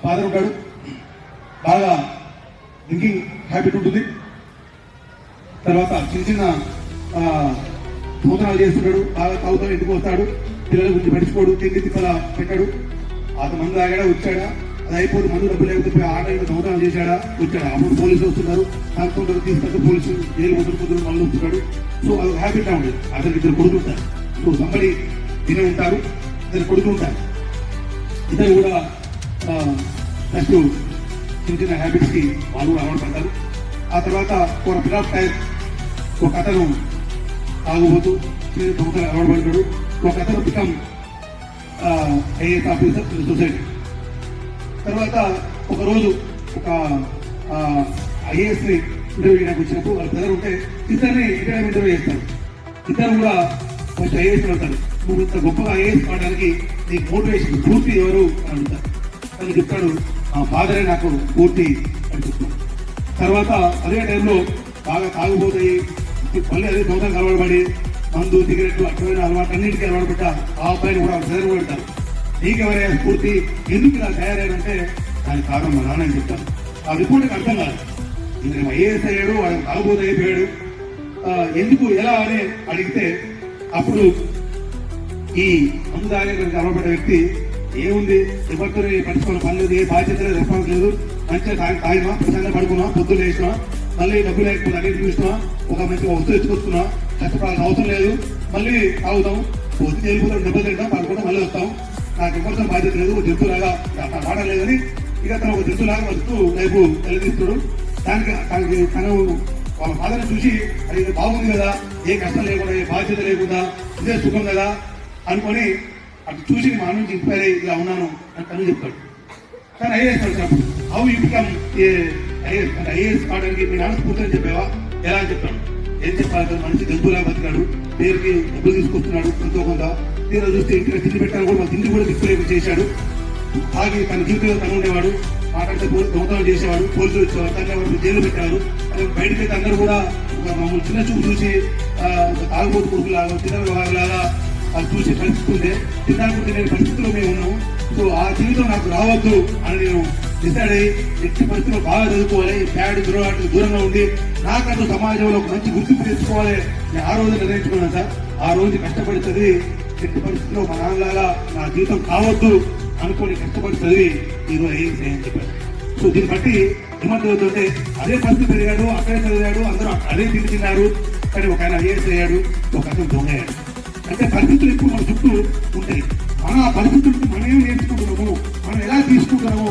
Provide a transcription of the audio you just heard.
Father ఉంటాడు, బాగా drinking habit ఉంటుంది. తర్వాత చిన్న చిన్న దోతనాలు చేస్తుంటాడు, బాగా తాగుతాడు, ఇంటికి వస్తాడు, పిల్లల గురించి పట్టించుకోడు, తిండి తిప్పల పెట్టాడు. అతను మందు తాగాడా వచ్చాడా, అది అయిపోతే మందు డబ్బులు లేకపోతే ఆటలు దోతనాలు చేశాడా వచ్చాడా. అప్పుడు పోలీసులు వస్తున్నారు, తాగుతుంటారు, తీసుకొస్తే పోలీసులు జైలు వదులుకుంటారు, మళ్ళీ వస్తున్నాడు. సో అది హ్యాబిట్ లా ఉండేది. అతనికి ఇద్దరు కొడుకుంటారు. సో సంబడి తినే ఉంటారు, ఇద్దరు కొడుకుంటారు. ఇద్దరు కూడా ఫస్ట్ చిన్న చిన్న హ్యాబిట్స్ కి వాళ్ళు కూడా అలవాటు పడతారు. ఆ తర్వాత ఒక పిల్లల టైం ఒక అతను తాగుబోతూ చిన్న దొంగలు అలవాటు పడతాడు. ఒక అతను become IAS officer in society. తర్వాత ఒకరోజు ఒక ఐఏఎస్ ని ఇంటర్వ్యూ చేయడానికి వచ్చినప్పుడు వాళ్ళ బ్రదర్ ఉంటే ఇద్దరిని ఇంటర్వ్యూ చేస్తారు. ఇద్దరు కూడా ఫస్ట్ ఐఏఎస్ వెళ్తారు. నువ్వు ఇంత గొప్పగా ఐఏఎస్ కావడానికి నీకు మోటివేషన్ పూర్తి ఎవరు అని అడుగుతారు. అని చెప్తాడు, మా ఫాదరే నాకు పూర్తి అని చెప్తాడు. తర్వాత అదే టైంలో బాగా తాగుపోతాయి, మళ్ళీ అదే దొంగలకు అలవాటు పడి మందు సిగరెట్ అటువంటి అలవాటు అన్నింటికీ అలవాటు పెట్టా ఆ అబ్బాయిని కూడా బ్రదర్ పెడతారు. నీకెవరైనా స్ఫూర్తి, ఎందుకు ఇలా తయారయ్యారంటే దానికి కారణం మా నాన్న అని చెప్తాను. ఆ రిపోర్ట్కి అర్థం కాదు, ఇంక ఐఏఎస్ అయ్యాడు, వాడు తాగుబోతు అయిపోయాడు, ఎందుకు ఎలా అని అడిగితే అప్పుడు ఈ మందు తాగే అలవాటు వ్యక్తి ఏముంది, ఎవరితో పట్టుకోవాలి పని లేదు, ఏ బాధ్యత లేదు, రెస్పాన్స్ లేదు, మంచిగా తాగినా ప్రశాంతంగా పడుకున్నా, పొద్దున్న వేసినా, మళ్ళీ డబ్బు లేకపోతే అన్ని చూసినా, ఒక మంచిగా వస్తువు ఎత్తుకొస్తున్నా, కష్టపడాల్సిన అవసరం లేదు, మళ్ళీ తాగుతాం, పొద్దున్న వెళ్ళిపోతాం, దెబ్బలు తింటాం, పడుకుంటాం, మళ్ళీ వస్తాం, నాకు ఎవరితో బాధ్యత లేదు, జంతువులాగా వాడలేదని ఇక తను ఒక జంతువులాగా వస్తూ రేపు తెలియజేస్తాడు. దానికి తను వాళ్ళ ఫాదర్ని చూసి అది బాగుంది కదా, ఏ కష్టం లేకుండా, ఏ బాధ్యత లేకుండా, ఇదే సుఖం కదా అనుకొని అటు చూసి మా నుంచి ఇన్స్పైర్ అయ్యి ఇలా ఉన్నాను అని తను చెప్తాడు. కానీ ఐఏఎస్ వచ్చినప్పుడు హౌ యూ బికమ్ ఐఏఎస్ అంటే ఐఏఎస్ కావడానికి మీ నాన్న స్ఫూర్తి అని చెప్పావా, ఎలా అని చెప్తాడు. ఏం చెప్పాలి, మనిషి జంతువులా బతికాడు, పేరుకి డబ్బులు తీసుకొస్తున్నాడు, ఎంతో కొంత తీరా చూస్తే ఇంటికి తిండి పెట్టాను కూడా, తిండి కూడా దిక్కులేక చేశాడు. తాగి తన జీవితంలో తను ఉండేవాడు, మాట్లాడితే దొంగతనం చేసేవాడు, పోలీసులు వచ్చేవాడు, తను ఎవరు జైలు పెట్టేవారు. బయటకి అయితే అందరూ కూడా మమ్మల్ని చిన్న చూపు చూసి తాగుబోతు కొడుకులాగా, చిన్న లాగా అది చూసే పరిస్థితి ఉంటే తినడానికి తినే పరిస్థితుల్లో మేము ఉన్నాము. సో ఆ జీవితం నాకు రావద్దు అని నేను డిసైడ్ అయ్యి ఎట్టి పరిస్థితుల్లో బాగా చదువుకోవాలి, బ్యాడ్ దురవాటికి దూరంగా ఉండి నాకంటూ సమాజంలో ఒక మంచి గుర్తింపు తెచ్చుకోవాలి నేను ఆ రోజు నిర్ణయించుకున్నాను సార్. ఆ రోజు కష్టపడి చదివి ఎట్టి పరిస్థితుల్లో మా నాన్నలాగా నా జీవితం కావద్దు అనుకోని కష్టపడి చదివి ఈరోజు ఏం చేయని చెప్పారు. సో దీన్ని బట్టి ఏమంటుంటే అదే పరిస్థితి పెరిగాడు, అక్కడే చదివాడు, అందరూ అదే తిండి తిన్నారు, కానీ ఒక ఆయన ఐఏఎస్ అయ్యాడు, ఒక అతను దొంగ అయ్యాడు. అంటే పరిస్థితులు ఎక్కువ మన చుట్టూ ఉంటాయి. మన పరిస్థితులకు మనం ఏం నేర్చుకుంటున్నాము, మనం ఎలా తీసుకుంటున్నాము